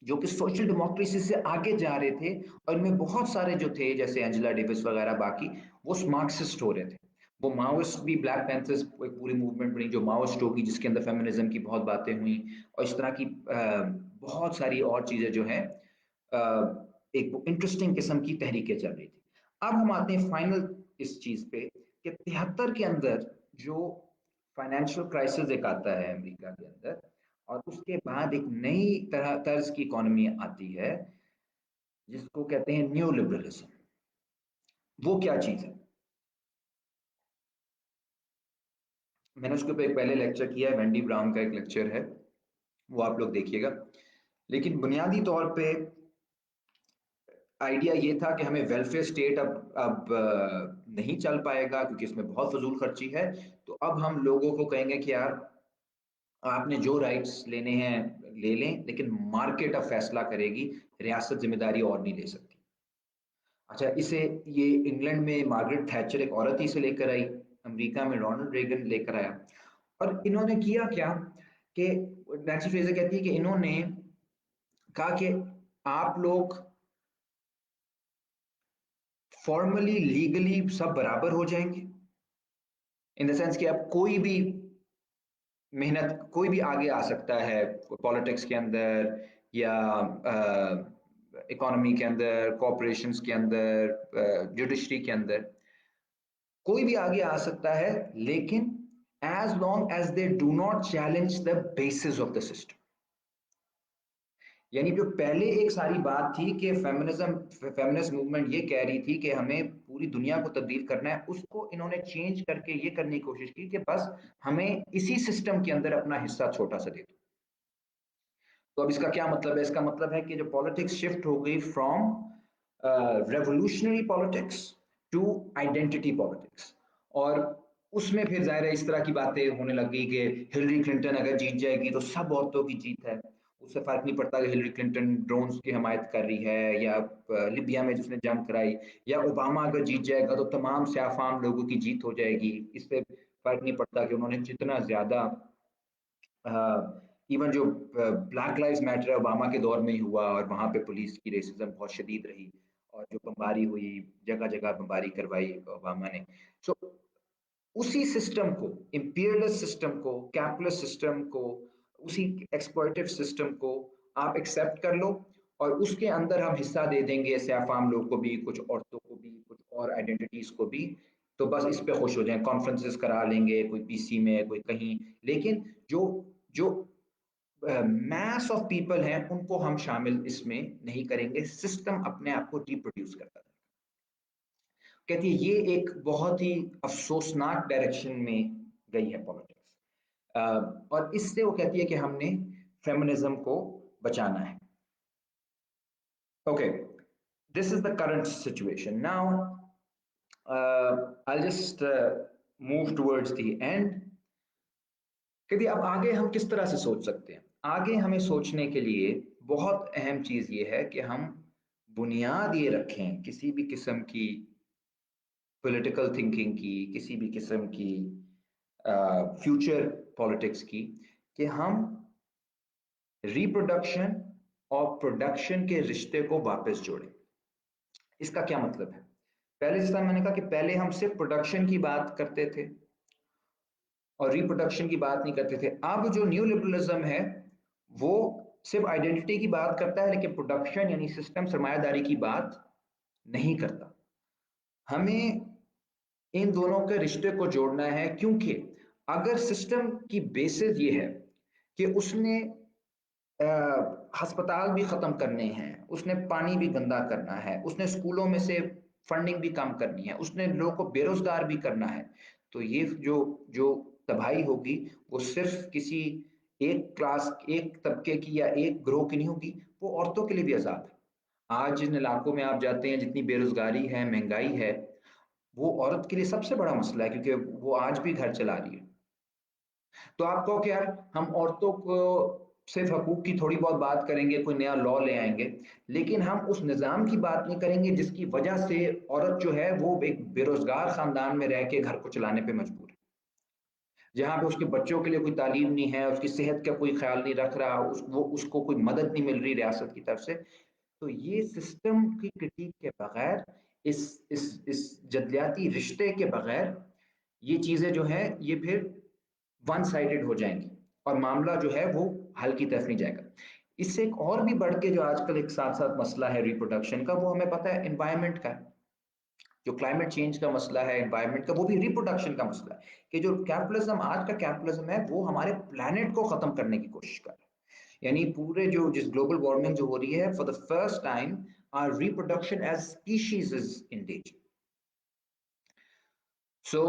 Speaker 1: जो कि सोशल डेमोक्रेसी से आगे जा रहे थे. और इनमें बहुत सारे जो थे जैसे एंजेला डेविस वगैरह बाकी, वो मार्क्सिस्ट हो रहे थे. वो माओइस्ट भी, ब्लैक पैंथर्स एक पूरी मूवमेंट बनी जो माओइस्ट होगी, जिसके अंदर फेमिनिज्म की बहुत बातें हुई, और इस तरह की बहुत सारी और चीजें जो हैं, एक इंटरेस्टिंग किस्म की तहरीकें चल रही थी. अब हम आते हैं फाइनल इस चीज पे कि 73 के अंदर जो फाइनेंशियल क्राइसिस एक आता है अमेरिका के अंदर, और उसके बाद एक नई तरह तर्ज की इकोनॉमी आती है जिसको कहते हैं न्यू लिबरलिज्म. वो क्या चीज है? मैंने उसके ऊपर एक पहले लेक्चर किया है, वेंडी ब्राउन का एक लेक्चर है, वो आप लोग देखिएगा. लेकिन बुनियादी तौर पे آئیڈیا یہ تھا کہ ہمیں ویلفیئر اسٹیٹ اب نہیں چل پائے گا کیونکہ اس میں بہت فضول خرچی ہے، تو اب ہم لوگوں کو کہیں گے کہ یار آپ نے جو رائٹس لینے ہیں لے لیں، لیکن مارکیٹ اب فیصلہ کرے گی، ریاست ذمہ داری اور نہیں لے سکتی۔ اچھا، اسے یہ انگلینڈ میں مارگریٹ تھیچر ایک عورت ہی سے لے کر آئی، امریکہ میں رونلڈ ریگن لے کر آیا، اور انہوں نے کیا کیا کہ نینسی فریزر کہتی ہے کہ انہوں نے کہا کہ آپ لوگ فارملی لیگلی سب برابر ہو جائیں گے، ان دا سینس کہ اب کوئی بھی محنت کوئی بھی آگے آ سکتا ہے پالیٹکس کے اندر یا اکانومی کے اندر، کوآپریشنز کے اندر، جوڈیشری کے اندر، کوئی بھی آگے آ سکتا ہے، لیکن as long as they do not challenge the basis of the system. یعنی جو پہلے ایک ساری بات تھی کہ فیمنسٹ موومنٹ یہ کہہ رہی تھی کہ ہمیں پوری دنیا کو تبدیل کرنا ہے، اس کو انہوں نے چینج کر کے یہ کرنے کی کوشش کی کہ بس ہمیں اسی سسٹم کے اندر اپنا حصہ چھوٹا سا دے دو۔ تو اب اس کا کیا مطلب ہے؟ اس کا مطلب ہے کہ جو پالیٹکس شفٹ ہو گئی from revolutionary politics to identity politics, اور اس میں پھر ظاہر ہے اس طرح کی باتیں ہونے لگ گئی کہ ہلری کلنٹن اگر جیت جائے گی تو سب عورتوں کی جیت ہے، اس سے فرق نہیں پڑتا کہ ہلری کلنٹن ڈرونز کی حمایت کر رہی ہے یا لیبیا میں جس نے جنگ کرائی، یا اوباما اگر جیت جائے گا تو تمام سیاہ فام لوگوں کی جیت ہو جائے گی، اس سے فرق نہیں پڑتا کہ انہوں نے جتنا زیادہ ایون جو بلیک لائف میٹر ہے اوباما کے دور میں ہی ہوا، اور وہاں پہ پولیس کی ریسزم بہت شدید رہی، اور جو بمباری ہوئی، جگہ جگہ بمباری کروائی اوباما نے۔ سو اسی سسٹم کو، امپیریلسٹ سسٹم کو، کیپٹلسٹ سسٹم کو، اسی ایکسپلوئیٹو سسٹم کو آپ ایکسیپٹ کر لو، اور اس کے اندر ہم حصہ دے دیں گے سیاہ فام لوگ کو بھی، کچھ عورتوں کو بھی، کچھ اور آئیڈینٹیز کو بھی، تو بس اس پہ خوش ہو جائیں، کانفرنسز کرا لیں گے، کوئی پی سی میں، کوئی کہیں، لیکن جو میس آف پیپل ہیں ان کو ہم شامل اس میں نہیں کریں گے، سسٹم اپنے آپ کو ریپروڈیوس کرتا ہے۔ کہتی ہے یہ ایک بہت ہی افسوسناک ڈائریکشن میں گئی ہے پالیٹکس، اور اس سے وہ کہتی ہے کہ ہم نے فیمنزم کو بچانا ہے۔ Okay, this is the current situation. Now I'll just move towards the end۔ کہتی اب آگے ہم کس طرح سے سوچ سکتے ہیں؟ آگے ہمیں سوچنے کے لیے بہت اہم چیز یہ ہے کہ ہم بنیاد یہ رکھیں کسی بھی قسم کی پولیٹیکل تھنکنگ کی، کسی بھی قسم کی فیوچر پالیٹکس کی، کہ ہم ریپروڈکشن اور پروڈکشن کے رشتے کو واپس جوڑیں۔ اس کا کیا مطلب ہے؟ پہلے جس طرح میں نے کہا کہ پہلے ہم صرف پروڈکشن کی بات کرتے تھے اور ریپروڈکشن کی بات نہیں کرتے تھے، اب جو نیو لبرلزم ہے وہ صرف آئیڈینٹی کی بات کرتا ہے لیکن پروڈکشن یعنی سسٹم، سرمایہ داری کی بات نہیں کرتا۔ ہمیں ان دونوں کے رشتے کو جوڑنا ہے، کیونکہ اگر سسٹم کی بیسس یہ ہے کہ اس نے ہسپتال بھی ختم کرنے ہیں، اس نے پانی بھی گندا کرنا ہے، اس نے اسکولوں میں سے فنڈنگ بھی کم کرنی ہے، اس نے لوگوں کو بے روزگار بھی کرنا ہے، تو یہ جو تباہی ہوگی وہ صرف کسی ایک کلاس، ایک طبقے کی یا ایک گروہ کی نہیں ہوگی، وہ عورتوں کے لیے بھی عذاب ہے۔ آج جن علاقوں میں آپ جاتے ہیں جتنی بے روزگاری ہے، مہنگائی ہے، وہ عورت کے لیے سب سے بڑا مسئلہ ہے، کیونکہ وہ آج بھی گھر چلا رہی ہے۔ تو آپ کہو کہ یار ہم عورتوں کو صرف حقوق کی تھوڑی بہت بات کریں گے، کوئی نیا لا لے آئیں گے، لیکن ہم اس نظام کی بات نہیں کریں گے جس کی وجہ سے عورت جو ہے وہ ایک بے روزگار خاندان میں رہ کے گھر کو چلانے پہ مجبور ہے، جہاں پہ اس کے بچوں کے لیے کوئی تعلیم نہیں ہے، اس کی صحت کا کوئی خیال نہیں رکھ رہا، اس کو کوئی مدد نہیں مل رہی ریاست کی طرف سے۔ تو یہ سسٹم کی کرٹیک کے بغیر، اس جدلیاتی رشتے کے بغیر، یہ چیزیں جو ہیں یہ پھر ون سائیڈڈ ہو جائیں گی اور معاملہ جو ہے وہ حل کی طرف نہیں جائے گا۔ اس سے ایک اور بھی بڑھ کے جو آج کل ایک ساتھ ساتھ مسئلہ ہے ریپروڈکشن کا، وہ ہمیں پتہ ہے انوائرمنٹ کا ہے، جو کلائمیٹ چینج کا مسئلہ ہے انوائرمنٹ کا، وہ بھی ریپروڈکشن کا مسئلہ ہے، کہ جو کیپٹلزم آج کا کیپٹلزم ہے وہ ہمارے پلانٹ کو ختم کرنے کی کوشش کر رہا ہے، یعنی پورے جس گلوبل وارمنگ جو ہو رہی ہے، for the first time our reproduction as species is in danger۔ So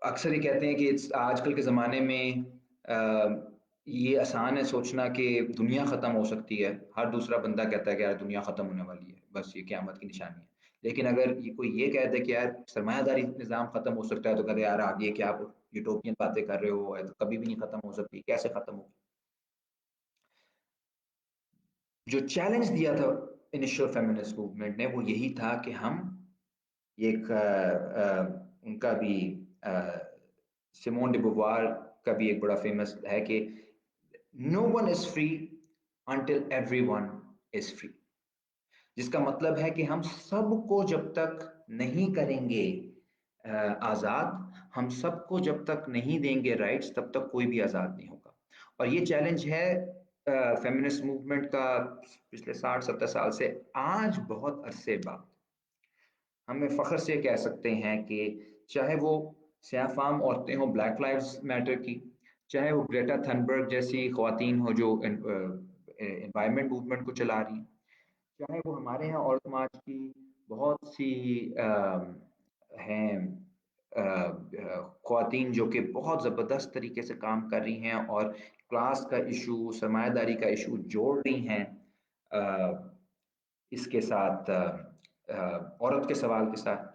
Speaker 1: اکثر یہ کہتے ہیں کہ آج کل کے زمانے میں یہ آسان ہے سوچنا کہ دنیا ختم ہو سکتی ہے، ہر دوسرا بندہ کہتا ہے کہ یار دنیا ختم ہونے والی ہے، بس یہ قیامت کی نشانی ہے۔ لیکن اگر کوئی یہ کہہ دے کہ یار سرمایہ داری نظام ختم ہو سکتا ہے، تو کہتے ہیں یار آگے کیا آپ یوٹوپین باتیں کر رہے ہو، تو کبھی بھی نہیں ختم ہو سکتی، کیسے ختم ہوگی؟ جو چیلنج دیا تھا انیشل فیمنسٹ موومنٹ نے وہ یہی تھا کہ ہم ایک ان کا بھی سیمون ڈی بووار کا بھی ایک بڑا فیمس ہے کہ no one is free until everyone is free, جس کا مطلب ہے کہ ہم سب کو جب تک نہیں کریں گے آزاد، ہم سب کو جب تک نہیں دیں گے رائٹس، تب تک کوئی بھی آزاد نہیں ہوگا۔ اور یہ چیلنج ہے فیمنسٹ موومنٹ کا پچھلے 60-70 سال سے آج بہت عرصے بعد ہمیں فخر سے کہہ سکتے ہیں کہ چاہے وہ سیاہ فام عورتیں ہوں بلیک لائفز میٹر کی، چاہے وہ گریٹا تھنبرگ جیسی خواتین ہو جو انوائرمنٹ موومنٹ کو چلا رہی ہیں، چاہے وہ ہمارے یہاں عورت مارچ کی بہت سی ہیں خواتین جو کہ بہت زبردست طریقے سے کام کر رہی ہیں اور کلاس کا ایشو، سرمایہ داری کا ایشو جوڑ رہی ہیں اس کے ساتھ، عورت کے سوال کے ساتھ۔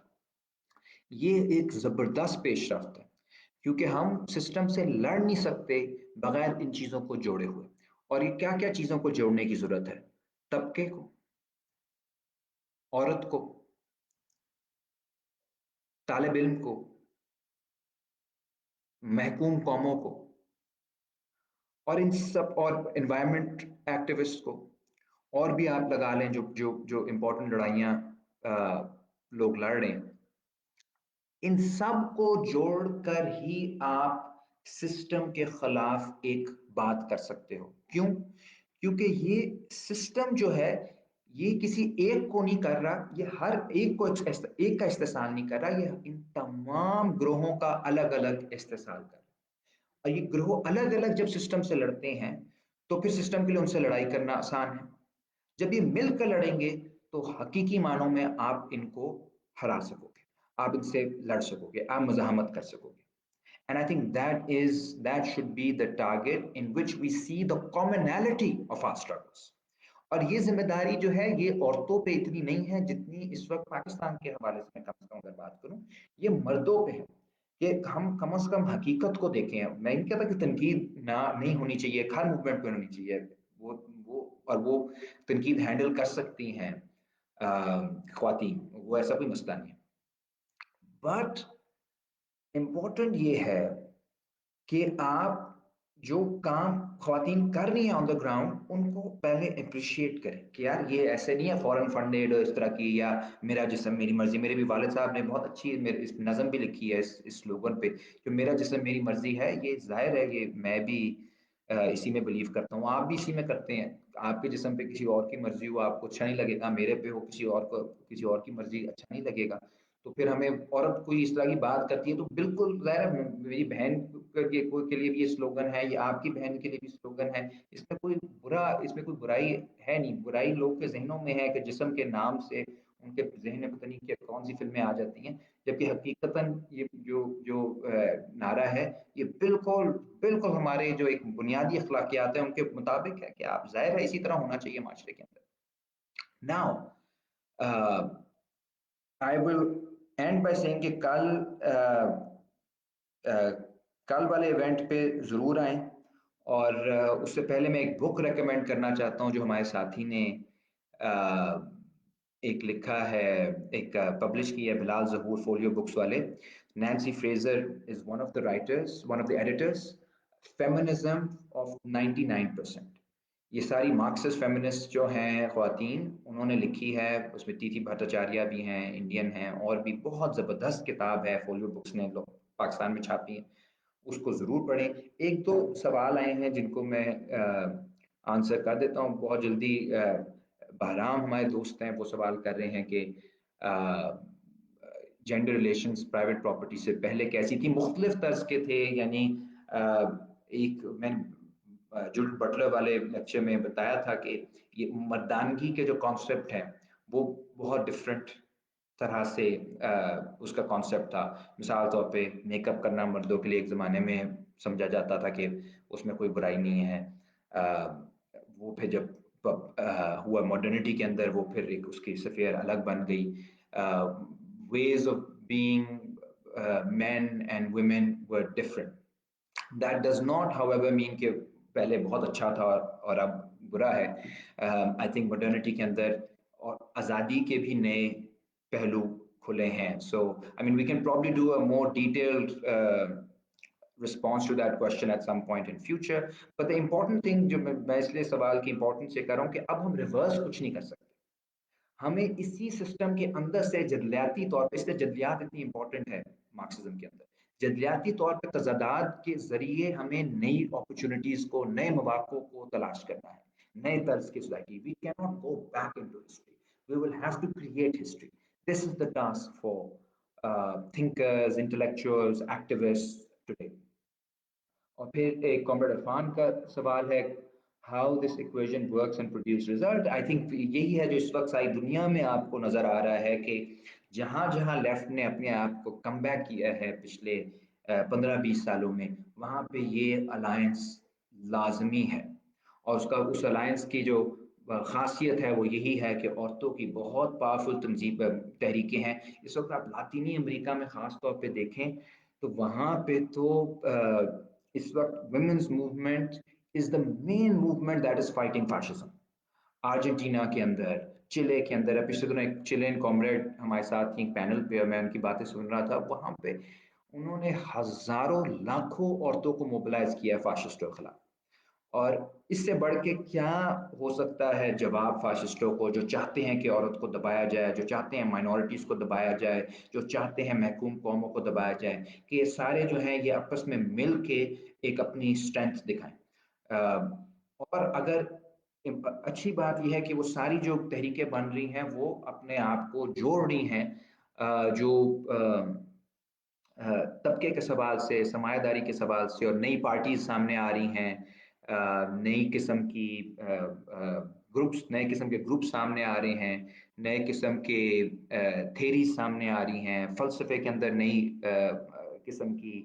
Speaker 1: یہ ایک زبردست پیش رفت ہے، کیونکہ ہم سسٹم سے لڑ نہیں سکتے بغیر ان چیزوں کو جوڑے ہوئے۔ اور یہ کیا کیا چیزوں کو جوڑنے کی ضرورت ہے؟ طبقے کو، عورت کو، طالب علم کو، محکوم قوموں کو، اور ان سب، اور انوائرمنٹ ایکٹیوسٹ کو، اور بھی آپ لگا لیں جو جو جو امپورٹنٹ لڑائیاں لوگ لڑ رہے ہیں، ان سب کو جوڑ کر ہی آپ سسٹم کے خلاف ایک بات کر سکتے ہو۔ کیوں؟ کیونکہ یہ سسٹم جو ہے یہ کسی ایک کو نہیں کر رہا، یہ ہر ایک کو ایک کا استحصال نہیں کر رہا، یہ ان تمام گروہوں کا الگ الگ استحصال کر رہا ہے۔ اور یہ گروہ الگ الگ جب سسٹم سے لڑتے ہیں تو پھر سسٹم کے لیے ان سے لڑائی کرنا آسان ہے۔ جب یہ مل کر لڑیں گے تو حقیقی معنوں میں آپ ان کو ہرا سکو گے، آپ ان سے لڑ سکو گے، آپ مزاحمت کر سکو گے۔ And I think that should be the target in which we see the commonality of our struggles. اور یہ ذمہ داری جو ہے یہ عورتوں پہ اتنی نہیں ہے جتنی اس وقت پاکستان کے حوالے سے میں کم سے کم اگر بات کروں یہ مردوں پہ ہے، کہ ہم کم از کم حقیقت کو دیکھیں۔ میں نہیں کہتا کہ تنقید نہ نہیں ہونی چاہیے، ہر موومنٹ پہ ہونی چاہیے، وہ تنقید ہینڈل کر سکتی ہیں خواتین، وہ ایسا کوئی مسئلہ نہیں ہے۔ بٹ امپورٹنٹ یہ ہے کہ آپ جو کام خواتین کر رہی ہیں آن دا گراؤنڈ ان کو پہلے اپریشیٹ کریں کہ یار یہ ایسے نہیں ہے فورن فنڈیڈ اس طرح کی، یا میرا جسم میری مرضی۔ میرے بھی والد صاحب نے بہت اچھی اس نظم بھی لکھی ہے اس سلوگن پہ کہ میرا جسم میری مرضی ہے۔ یہ ظاہر ہے یہ میں بھی اسی میں بلیو کرتا ہوں، آپ بھی اسی میں کرتے ہیں۔ آپ کے جسم پہ کسی اور کی مرضی ہو آپ کو اچھا نہیں لگے گا، میرے پہ ہو کسی اور کو کسی اور کی مرضی اچھا نہیں لگے گا۔ تو پھر ہمیں عورت کوئی اس طرح کی بات کرتی ہے تو بالکل ظاہر ہے میری بہن کے لیے بھی یہ سلوگن ہے، یا آپ کی بہن کے لیے بھی سلوگن ہے، اس میں کوئی برائی ہے نہیں۔ برائی لوگ کے ذہنوں میں ہے کہ جسم کے نام سے ان کے ذہن میں پتہ نہیں کہ کون سی فلمیں آ جاتی ہیں، جبکہ حقیقتاً یہ جو نعرہ ہے یہ بالکل بالکل ہمارے جو ایک بنیادی اخلاقیات ہیں ان کے مطابق ہے کہ آپ ظاہر ہے اسی طرح ہونا چاہیے معاشرے کے اندر۔ Now I will end by saying کہ کل والے ایونٹ پہ ضرور آئیں، اور اس سے پہلے میں ایک بک ریکمینڈ کرنا چاہتا ہوں جو ہمارے ساتھی نے ایک لکھا ہے، ایک پبلش کی ہے بلال ظہور فولیو بکس والے۔ Nancy freezer is one of the writers, one of the editors, feminism of 99%۔ یہ ساری مارکسسٹ فیمنسٹ جو ہیں خواتین انہوں نے لکھی ہے، اس میں تیتھی بھٹاچاریہ بھی ہیں، انڈین ہیں، اور بھی بہت زبردست کتاب ہے فولیو بکس نے پاکستان میں چھاپی ہے، اس کو ضرور پڑھیں۔ ایک دو سوال آئے ہیں جن کو میں آنسر کر دیتا ہوں بہت جلدی۔ بہرام ہمارے دوست ہیں وہ سوال کر رہے ہیں کہ جینڈر ریلیشنز پرائیویٹ پراپرٹی سے پہلے کیسی تھی؟ مختلف طرز کے تھے، یعنی ایک میں جوڈ بٹلر والے لیکچر میں بتایا تھا کہ یہ مردانگی کے جو کانسیپٹ ہیں وہ بہت ڈفرینٹ طرح سے اس کا کانسیپٹ تھا۔ مثال طور پہ میک اپ کرنا مردوں کے لیے ایک زمانے میں سمجھا جاتا تھا کہ उसमें कोई बुराई नहीं है। वो फिर जब हुआ मॉडर्निटी के अंदर, वो फिर एक उसकी स्फीयर अलग बन गई। Ways of being men and women were different. That does not however mean कि पहले बहुत अच्छा था और अब बुरा है। आई थिंक मॉडर्निटी के अंदर और आज़ादी के भी नए पहलू खुले हैं। So I mean we can probably do a more detailed response to that question at some point in future. But the important thing जो मैं इसलिए सवाल की इम्पोर्टेंस ये कर रहा हूँ कि अब हम रिवर्स कुछ नहीं कर सकते। हमें इसी सिस्टम के अंदर से जदलियाती तौर पे, इसलिए जदलियात इतनी इंपॉर्टेंट है मार्क्सिज्म के अंदर, जदलियाती तौर पे तजादात के जरिए हमें नई अपॉर्चुनिटीज को, नए मौक़ों को तलाश करना है, नए तर्ज की society. We can not go back into history, we will have to create history. This is the task for thinkers, intellectuals, activist today. और फिर एक कॉमरेड इरफान का सवाल है, how this equation works and produce result. I think यही है जो इस वक्त सारी दुनिया में आपको नजर आ रहा है कि जहां जहां लेफ्ट ने अपने आप को कम बैक किया है पिछले 15-20 सालों में, वहां पे ये अलायंस लाजमी है। और उसका उस अलायंस की जो खासियत है वो यही है कि औरतों की बहुत पावरफुल तंजीब तहरीकें हैं। इस वक्त आप लातीनी अमेरिका में ख़ास तौर पे देखें तो वहाँ पे तो इस वक्त women's movement is the main movement that is fighting fascism. Argentina के अंदर, चिले के अंदर, पिछले दिनों एक चिलेन कॉमरेड हमारे साथ थी पैनल पे, मैं उनकी बातें सुन रहा था। वहां पे उन्होंने हजारों लाखों औरतों को मोबिलाइज किया फाशिस्टों के खिलाफ। और इससे बढ़ के क्या हो सकता है जवाब फाशिस्टों को, जो चाहते हैं कि औरत को दबाया जाए, जो चाहते हैं माइनॉरिटीज को दबाया जाए, जो चाहते हैं महकूम कौमों को दबाया जाए, कि ये सारे जो हैं ये आपस में मिल के एक अपनी स्ट्रेंथ दिखाएं। और अगर अच्छी बात यह है कि वो सारी जो तहरीकें बन रही हैं वो अपने आप को जोड़ रही हैं जो तबके के सवाल से, समायदारी के सवाल से, और नई पार्टीज सामने आ रही हैं, नई किस्म की ग्रुप्स, नए किस्म के ग्रुप सामने आ रहे हैं, नए किस्म के थेरी सामने आ रही हैं, फलसफे के अंदर नई किस्म की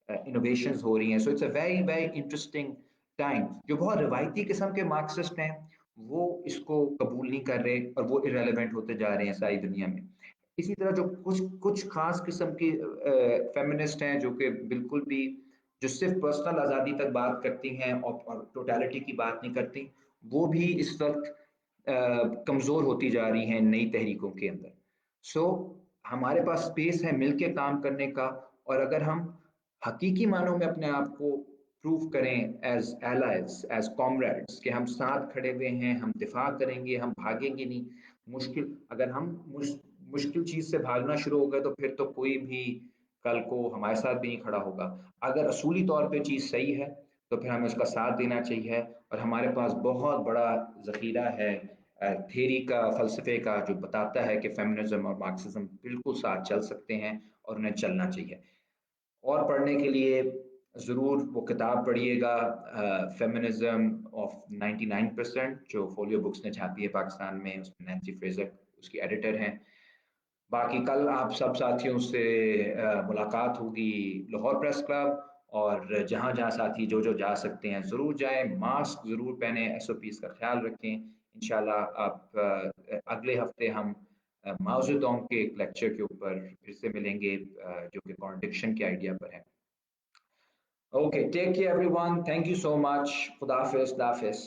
Speaker 1: इनोवेशंस हो रही हैं। So it's a very very interesting time. जो बहुत रिवायती किस्म के मार्क्सिस्ट हैं वो इसको कबूल नहीं कर रहे और वो इरेलीवेंट होते जा रहे हैं सारी दुनिया में। इसी तरह जो कुछ कुछ खास किस्म की फेमिनिस्ट हैं जो कि बिल्कुल भी, जो सिर्फ पर्सनल आज़ादी तक बात करती हैं और टोटलिटी की बात नहीं करती, वो भी इस वक्त कमज़ोर होती जा रही हैं नई तहरीकों के अंदर। सो हमारे पास स्पेस है मिलके काम करने का। और अगर हम हकीकी मानों में अपने आप को प्रूव करें एज एलाइज, एज कॉमरेड्स, कि हम साथ खड़े हुए हैं, हम दिफा करेंगे, हम भागेंगे नहीं। मुश्किल, अगर हम मुश्किल चीज से भागना शुरू हो गए तो फिर तो कोई भी कल को हमारे साथ भी नहीं खड़ा होगा। अगर असूली तौर पे चीज सही है तो फिर हमें उसका साथ देना चाहिए। और हमारे पास बहुत बड़ा जखीरा है थेरी का, फलसफे का, जो बताता है कि फेमिनिज्म और मार्क्सिज्म बिल्कुल साथ चल सकते हैं और उन्हें चलना चाहिए। और पढ़ने के लिए ज़रूर वो किताब पढ़िएगा, फेमिनिज्म ऑफ 99%, जो फोलियो बुक्स ने छापी है पाकिस्तान में। उसमें नैन्सी फ्रेजर उसकी एडिटर हैं। बाकी कल आप सब साथियों से मुलाकात होगी लाहौर प्रेस क्लब, और जहाँ जहाँ साथी जो जो जा सकते हैं ज़रूर जाएं, मास्क ज़रूर पहने, SOPs का ख्याल रखें। इंशाल्लाह आप अगले हफ्ते हम माओ ज़ेडोंग के एक लेक्चर के ऊपर फिर से मिलेंगे जो कि कॉन्ट्रडिक्शन के आइडिया पर है। Okay, take care everyone, thank you so much, खुदा हाफिज़।